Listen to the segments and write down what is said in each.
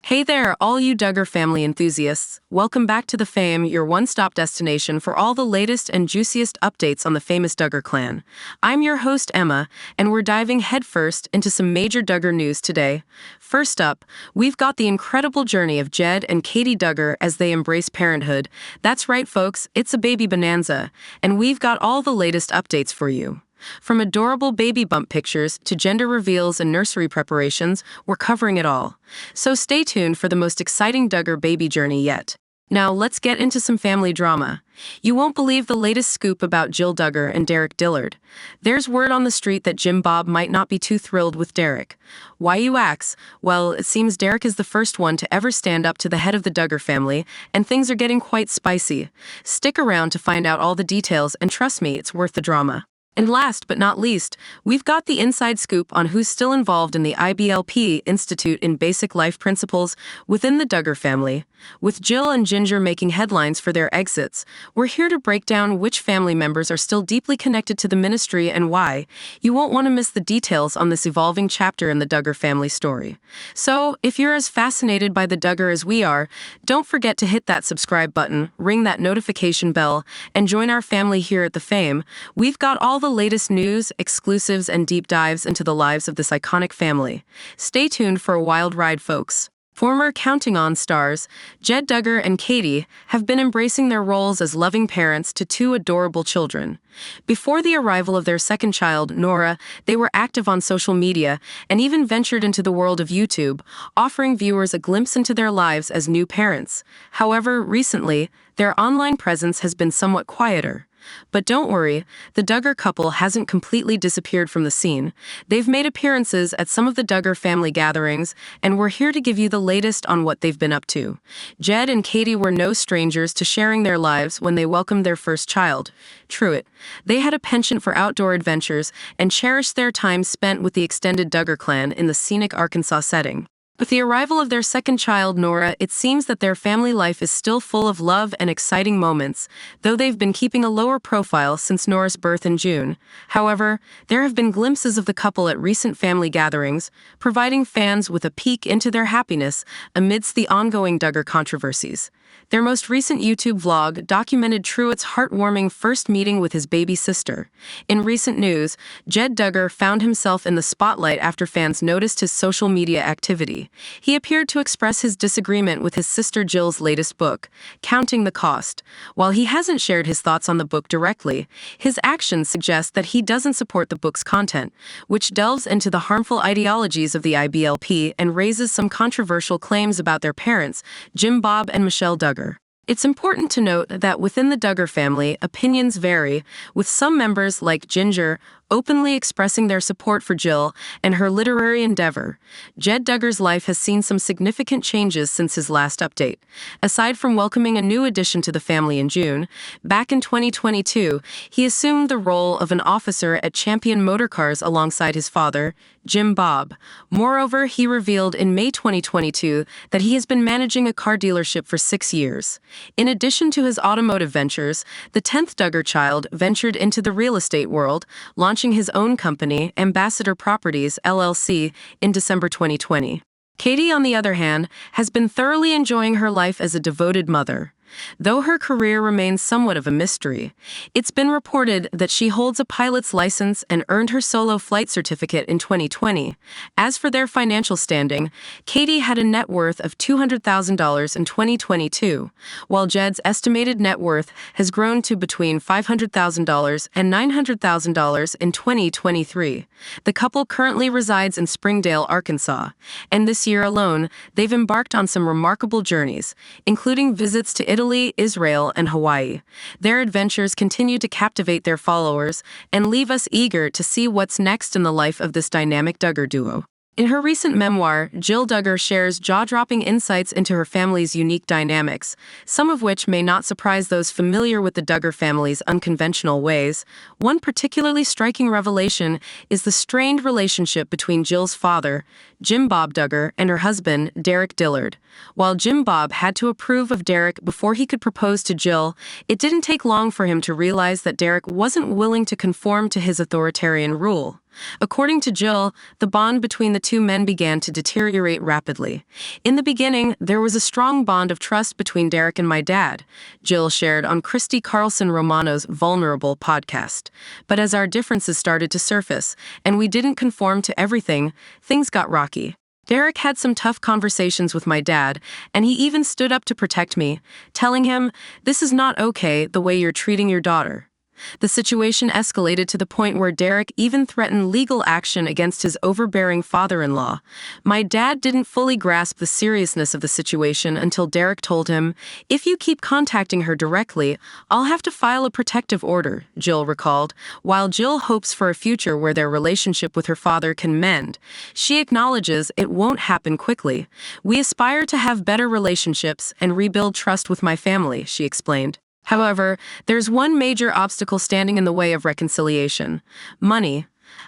Hey there, all you Duggar family enthusiasts. Welcome back to The Fame, your one-stop destination for all the latest and juiciest updates on the famous Duggar clan. I'm your host, Emma, and we're diving headfirst into some major Duggar news today. First up, we've got the incredible journey of Jed and Katey Duggar as they embrace parenthood. That's right, folks, it's a baby bonanza, and we've got all the latest updates for you. From adorable baby bump pictures to gender reveals and nursery preparations, we're covering it all. So stay tuned for the most exciting Duggar baby journey yet. Now let's get into some family drama. You won't believe the latest scoop about Jill Duggar and Derek Dillard. There's word on the street that Jim Bob might not be too thrilled with Derek. Why, you ask? Well, it seems Derek is the first one to ever stand up to the head of the Duggar family, and things are getting quite spicy. Stick around to find out all the details, and trust me, it's worth the drama. And last but not least, we've got the inside scoop on who's still involved in the IBLP Institute in Basic Life Principles within the Duggar family. With Jill and Ginger making headlines for their exits, we're here to break down which family members are still deeply connected to the ministry and why. You won't want to miss the details on this evolving chapter in the Duggar family story. So, if you're as fascinated by the Duggar as we are, don't forget to hit that subscribe button, ring that notification bell, and join our family here at The Fame. We've got all the latest news, exclusives, and deep dives into the lives of this iconic family. Stay tuned for a wild ride, folks. Former Counting On stars, Jed Duggar and Katie, have been embracing their roles as loving parents to two adorable children. Before the arrival of their second child, Nora, they were active on social media and even ventured into the world of YouTube, offering viewers a glimpse into their lives as new parents. However, recently, their online presence has been somewhat quieter. But don't worry, the Duggar couple hasn't completely disappeared from the scene. They've made appearances at some of the Duggar family gatherings, and we're here to give you the latest on what they've been up to. Jed and Katie were no strangers to sharing their lives when they welcomed their first child. True it, they had a penchant for outdoor adventures and cherished their time spent with the extended Duggar clan in the scenic Arkansas setting. With the arrival of their second child, Nora, it seems that their family life is still full of love and exciting moments, though they've been keeping a lower profile since Nora's birth in June. However, there have been glimpses of the couple at recent family gatherings, providing fans with a peek into their happiness amidst the ongoing Duggar controversies. Their most recent YouTube vlog documented Truett's heartwarming first meeting with his baby sister. In recent news, Jed Duggar found himself in the spotlight after fans noticed his social media activity. He appeared to express his disagreement with his sister Jill's latest book, Counting the Cost. While he hasn't shared his thoughts on the book directly, his actions suggest that he doesn't support the book's content, which delves into the harmful ideologies of the IBLP and raises some controversial claims about their parents, Jim Bob and Michelle Duggar. It's important to note that within the Duggar family, opinions vary, with some members like Ginger openly expressing their support for Jill and her literary endeavor. Jed Duggar's life has seen some significant changes since his last update. Aside from welcoming a new addition to the family in June, back in 2022, he assumed the role of an officer at Champion Motorcars alongside his father, Jim Bob. Moreover, he revealed in May 2022 that he has been managing a car dealership for 6 years. In addition to his automotive ventures, the 10th Duggar child ventured into the real estate world, launching his own company, Ambassador Properties, LLC, in December 2020. Katie, on the other hand, has been thoroughly enjoying her life as a devoted mother. Though her career remains somewhat of a mystery, it's been reported that she holds a pilot's license and earned her solo flight certificate in 2020. As for their financial standing, Katie had a net worth of $200,000 in 2022, while Jed's estimated net worth has grown to between $500,000 and $900,000 in 2023. The couple currently resides in Springdale, Arkansas, and this year alone, they've embarked on some remarkable journeys, including visits to Italy, Israel, and Hawaii. Their adventures continue to captivate their followers and leave us eager to see what's next in the life of this dynamic Duggar duo. In her recent memoir, Jill Duggar shares jaw-dropping insights into her family's unique dynamics, some of which may not surprise those familiar with the Duggar family's unconventional ways. One particularly striking revelation is the strained relationship between Jill's father, Jim Bob Duggar, and her husband, Derek Dillard. While Jim Bob had to approve of Derek before he could propose to Jill, it didn't take long for him to realize that Derek wasn't willing to conform to his authoritarian rule. According to Jill, the bond between the two men began to deteriorate rapidly. In the beginning, there was a strong bond of trust between Derek and my dad, Jill shared on Christy Carlson Romano's Vulnerable podcast. But as our differences started to surface, and we didn't conform to everything, things got rocky. Derek had some tough conversations with my dad, and he even stood up to protect me, telling him, "This is not okay, the way you're treating your daughter." The situation escalated to the point where Derek even threatened legal action against his overbearing father-in-law. My dad didn't fully grasp the seriousness of the situation until Derek told him, "If you keep contacting her directly, I'll have to file a protective order," Jill recalled. While Jill hopes for a future where their relationship with her father can mend, she acknowledges it won't happen quickly. "We aspire to have better relationships and rebuild trust with my family," she explained. However, there's one major obstacle standing in the way of reconciliation: money.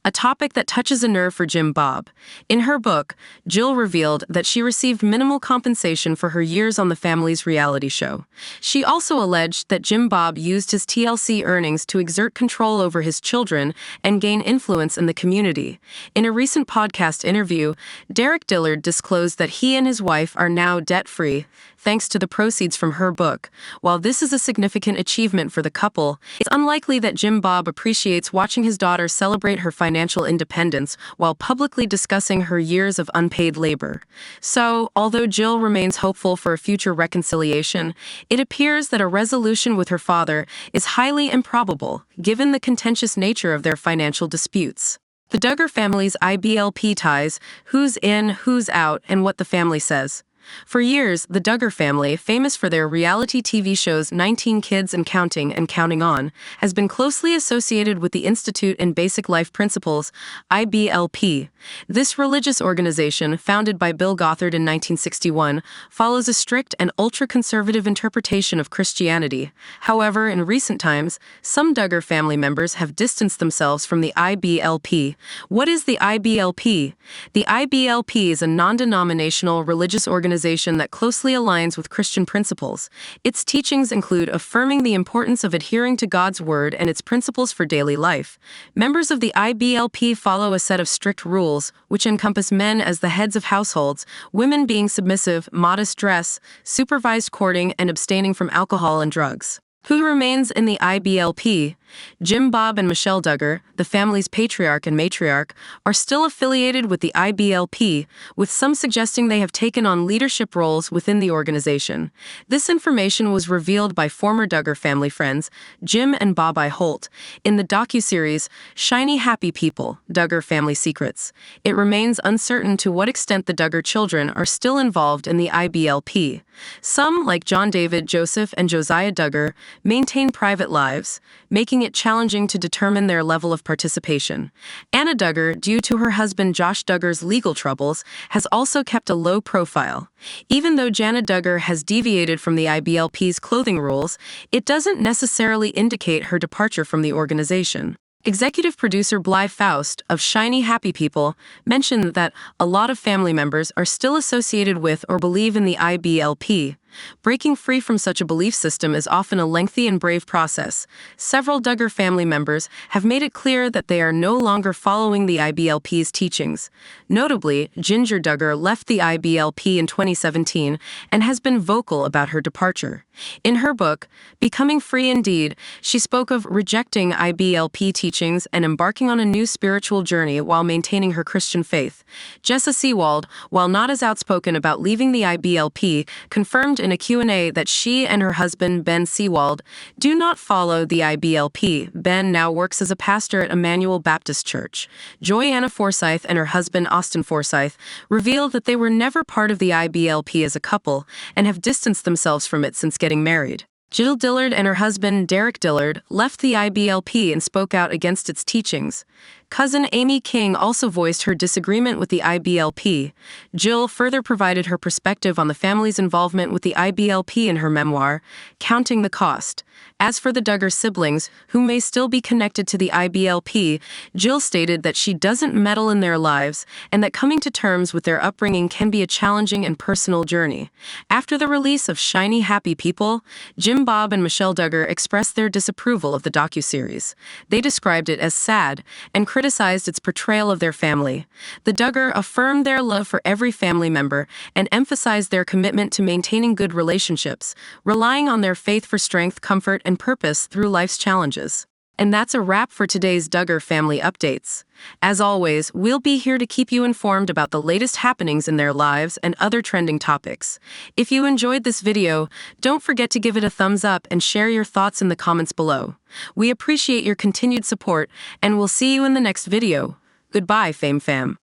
A topic that touches a nerve for Jim Bob. In her book, Jill revealed that she received minimal compensation for her years on the family's reality show. She also alleged that Jim Bob used his TLC earnings to exert control over his children and gain influence in the community. In a recent podcast interview, Derek Dillard disclosed that he and his wife are now debt-free, thanks to the proceeds from her book. While this is a significant achievement for the couple, it's unlikely that Jim Bob appreciates watching his daughter celebrate her financial independence while publicly discussing her years of unpaid labor. So, although Jill remains hopeful for a future reconciliation, it appears that a resolution with her father is highly improbable, given the contentious nature of their financial disputes. The Duggar family's IBLP ties: who's in, who's out, and what the family says. For years, the Duggar family, famous for their reality TV shows 19 Kids and Counting On, has been closely associated with the Institute in Basic Life Principles, IBLP. This religious organization, founded by Bill Gothard in 1961, follows a strict and ultra-conservative interpretation of Christianity. However, in recent times, some Duggar family members have distanced themselves from the IBLP. What is the IBLP? The IBLP is a non-denominational religious organization that closely aligns with Christian principles. Its teachings include affirming the importance of adhering to God's word and its principles for daily life. Members of the IBLP follow a set of strict rules, which encompass men as the heads of households, women being submissive, modest dress, supervised courting, and abstaining from alcohol and drugs. Who remains in the IBLP? Jim Bob and Michelle Duggar, the family's patriarch and matriarch, are still affiliated with the IBLP, with some suggesting they have taken on leadership roles within the organization. This information was revealed by former Duggar family friends, Jim and Bob I. Holt, in the docuseries Shiny Happy People, Duggar Family Secrets. It remains uncertain to what extent the Duggar children are still involved in the IBLP. Some, like John David, Joseph, and Josiah Duggar, maintain private lives, making it challenging to determine their level of participation. Anna Duggar, due to her husband Josh Duggar's legal troubles, has also kept a low profile. Even though Jana Duggar has deviated from the IBLP's clothing rules, it doesn't necessarily indicate her departure from the organization. Executive producer Bly Faust of Shiny Happy People mentioned that a lot of family members are still associated with or believe in the IBLP. Breaking free from such a belief system is often a lengthy and brave process. Several Duggar family members have made it clear that they are no longer following the IBLP's teachings. Notably, Ginger Duggar left the IBLP in 2017 and has been vocal about her departure. In her book, Becoming Free Indeed, she spoke of rejecting IBLP teachings and embarking on a new spiritual journey while maintaining her Christian faith. Jessa Seawald, while not as outspoken about leaving the IBLP, confirmed in a Q&A that she and her husband, Ben Seawald, do not follow the IBLP. Ben now works as a pastor at Emmanuel Baptist Church. Joyanna Forsyth and her husband, Austin Forsyth, revealed that they were never part of the IBLP as a couple and have distanced themselves from it since getting married. Jill Dillard and her husband, Derek Dillard, left the IBLP and spoke out against its teachings. Cousin Amy King also voiced her disagreement with the IBLP. Jill further provided her perspective on the family's involvement with the IBLP in her memoir, Counting the Cost. As for the Duggar siblings, who may still be connected to the IBLP, Jill stated that she doesn't meddle in their lives and that coming to terms with their upbringing can be a challenging and personal journey. After the release of Shiny Happy People, Jim Bob and Michelle Duggar expressed their disapproval of the docuseries. They described it as sad and criticized criticized its portrayal of their family. The Duggar affirmed their love for every family member and emphasized their commitment to maintaining good relationships, relying on their faith for strength, comfort, and purpose through life's challenges. And that's a wrap for today's Duggar family updates. As always, we'll be here to keep you informed about the latest happenings in their lives and other trending topics. If you enjoyed this video, don't forget to give it a thumbs up and share your thoughts in the comments below. We appreciate your continued support, and we'll see you in the next video. Goodbye, Fame Fam.